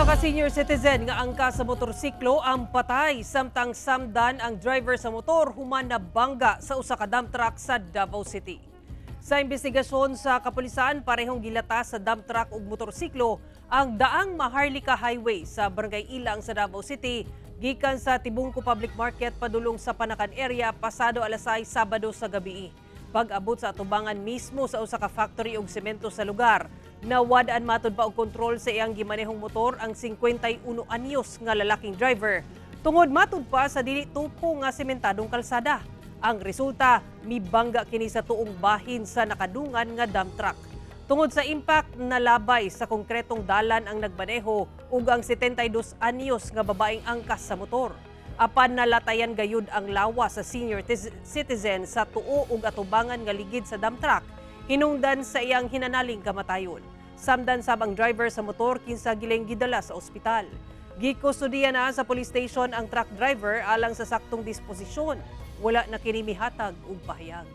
Usa ka senior citizen nga angka sa motorsiklo ang patay samtang samdan ang driver sa motor human na bangga sa usa ka dump truck sa Davao City. Sa investigasyon sa kapulisan, parehong gilata sa dump truck ug motorsiklo ang daang Maharlika Highway sa Barangay Ilang sa Davao City gikan sa Tibungco Public Market padulong sa Panakan area pasado alas 6 Sabado sa gabi. Pag-abot sa atubangan mismo sa usa ka factory og semento sa lugar, nawad-an matud pa og kontrol sa iyang gimanehong motor ang 51 anyos nga lalaking driver. Tungod matud pa sa dili tupo nga sementadong kalsada. Ang resulta, mibangga kini sa tuong bahin sa nakadungan nga dump truck. Tungod sa impact, nalabay sa konkretong dalan ang nagmaneho ug ang 72 anyos nga babaeng angkas sa motor. Apan nalatayan gayud ang lawa sa senior citizen sa tuo ug atubangan nga ligid sa dump truck, hinungdan sa iyang hinanaling kamatayon. Samdan sabang driver sa motor kinsa gileng gidala sa ospital. Gikustudiya na sa police station ang truck driver alang sa saktong disposisyon. Wala na kini mihatag og pahayag.